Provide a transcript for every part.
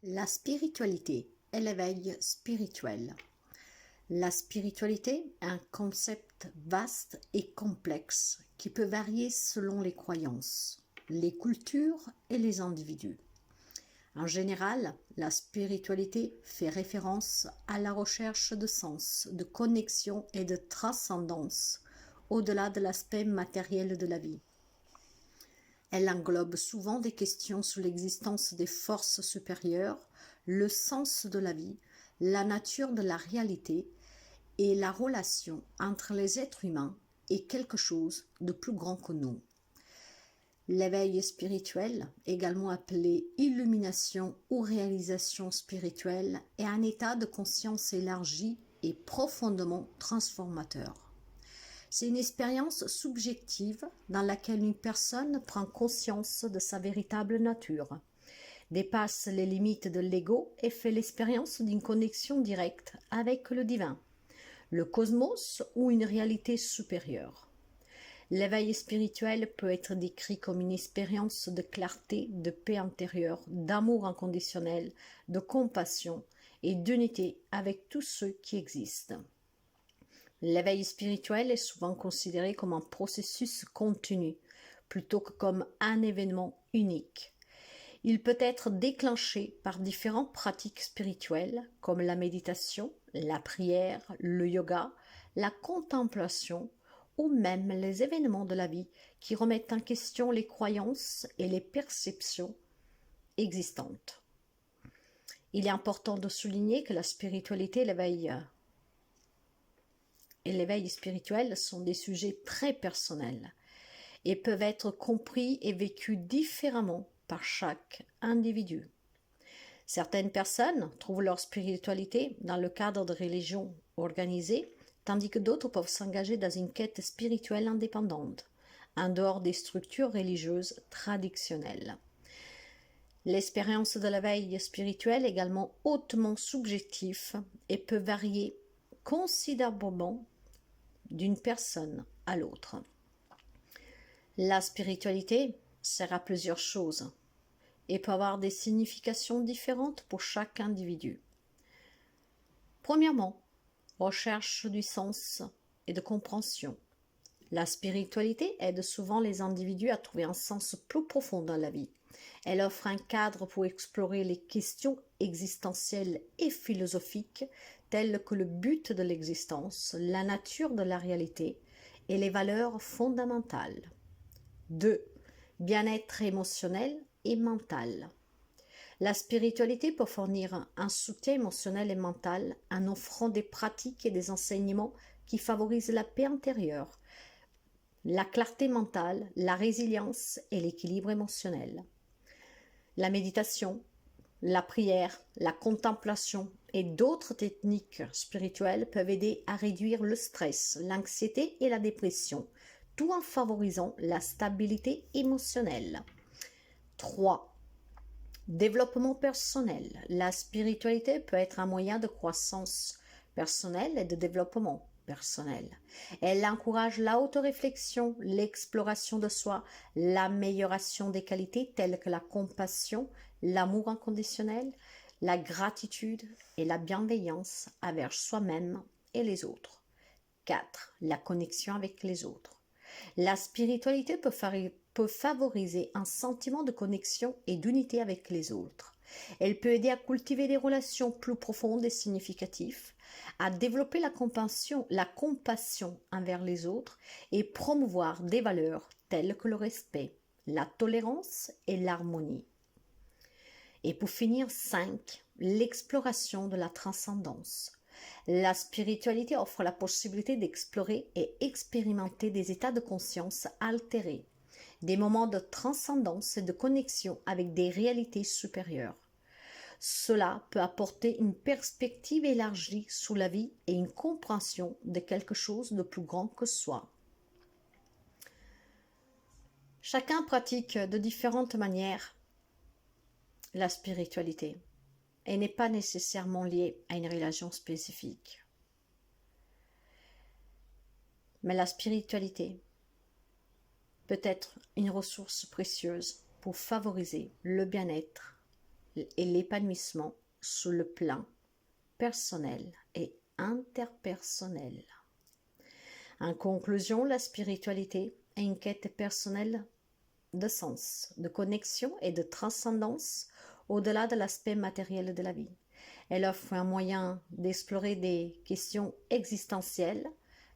La spiritualité et l'éveil spirituel. La spiritualité est un concept vaste et complexe qui peut varier selon les croyances, les cultures et les individus. En général, la spiritualité fait référence à la recherche de sens, de connexion et de transcendance au-delà de l'aspect matériel de la vie. Elle englobe souvent des questions sur l'existence des forces supérieures, le sens de la vie, la nature de la réalité et la relation entre les êtres humains et quelque chose de plus grand que nous. L'éveil spirituel, également appelé illumination ou réalisation spirituelle, est un état de conscience élargi et profondément transformateur. C'est une expérience subjective dans laquelle une personne prend conscience de sa véritable nature, dépasse les limites de l'ego et fait l'expérience d'une connexion directe avec le divin, le cosmos ou une réalité supérieure. L'éveil spirituel peut être décrit comme une expérience de clarté, de paix intérieure, d'amour inconditionnel, de compassion et d'unité avec tous ceux qui existent. L'éveil spirituel est souvent considéré comme un processus continu, plutôt que comme un événement unique. Il peut être déclenché par différentes pratiques spirituelles comme la méditation, la prière, le yoga, la contemplation ou même les événements de la vie qui remettent en question les croyances et les perceptions existantes. Il est important de souligner que la spiritualité et l'éveil spirituel sont des sujets très personnels et peuvent être compris et vécus différemment par chaque individu. Certaines personnes trouvent leur spiritualité dans le cadre de religions organisées, tandis que d'autres peuvent s'engager dans une quête spirituelle indépendante, en dehors des structures religieuses traditionnelles. L'expérience de l'éveil spirituel est également hautement subjective et peut varier considérablement d'une personne à l'autre. La spiritualité sert à plusieurs choses et peut avoir des significations différentes pour chaque individu. Premièrement, recherche du sens et de compréhension. La spiritualité aide souvent les individus à trouver un sens plus profond dans la vie. Elle offre un cadre pour explorer les questions existentielles et philosophiques telles que le but de l'existence, la nature de la réalité et les valeurs fondamentales. 2. Bien-être émotionnel et mental. La spiritualité peut fournir un soutien émotionnel et mental en offrant des pratiques et des enseignements qui favorisent la paix intérieure, la clarté mentale, la résilience et l'équilibre émotionnel. La méditation, la prière, la contemplation et d'autres techniques spirituelles peuvent aider à réduire le stress, l'anxiété et la dépression, tout en favorisant la stabilité émotionnelle. 3. Développement personnel. La spiritualité peut être un moyen de croissance personnelle et de développement personnel. Elle encourage la auto-réflexion, l'exploration de soi, l'amélioration des qualités telles que la compassion, l'amour inconditionnel, la gratitude et la bienveillance envers soi-même et les autres. 4. La connexion avec les autres. La spiritualité peut favoriser un sentiment de connexion et d'unité avec les autres. Elle peut aider à cultiver des relations plus profondes et significatives, à développer la compassion envers les autres et promouvoir des valeurs telles que le respect, la tolérance et l'harmonie. Et pour finir, 5. L'exploration de la transcendance. La spiritualité offre la possibilité d'explorer et expérimenter des états de conscience altérés, des moments de transcendance et de connexion avec des réalités supérieures. Cela peut apporter une perspective élargie sur la vie et une compréhension de quelque chose de plus grand que soi. Chacun pratique de différentes manières la spiritualité et n'est pas nécessairement lié à une religion spécifique. Mais la spiritualité peut être une ressource précieuse pour favoriser le bien-être et l'épanouissement sur le plan personnel et interpersonnel. En conclusion, la spiritualité est une quête personnelle de sens, de connexion et de transcendance au-delà de l'aspect matériel de la vie. Elle offre un moyen d'explorer des questions existentielles,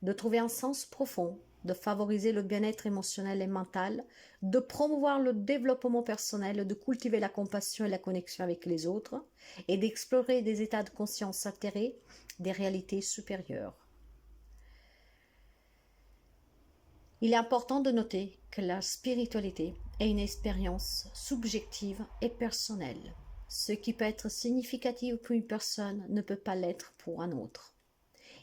de trouver un sens profond, de favoriser le bien-être émotionnel et mental, de promouvoir le développement personnel, de cultiver la compassion et la connexion avec les autres, et d'explorer des états de conscience altérés, des réalités supérieures. Il est important de noter que la spiritualité est une expérience subjective et personnelle. Ce qui peut être significatif pour une personne ne peut pas l'être pour un autre.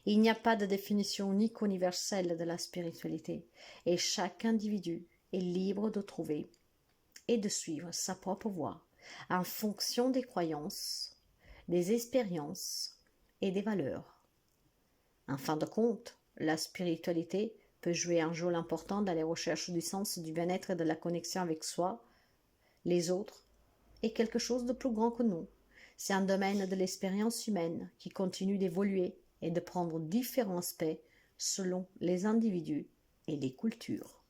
Il n'y a pas de définition unique universelle de la spiritualité et chaque individu est libre de trouver et de suivre sa propre voie en fonction des croyances, des expériences et des valeurs. En fin de compte, la spiritualité peut jouer un rôle important dans les recherches du sens, du bien-être et de la connexion avec soi, les autres et quelque chose de plus grand que nous. C'est un domaine de l'expérience humaine qui continue d'évoluer et de prendre différents aspects selon les individus et les cultures.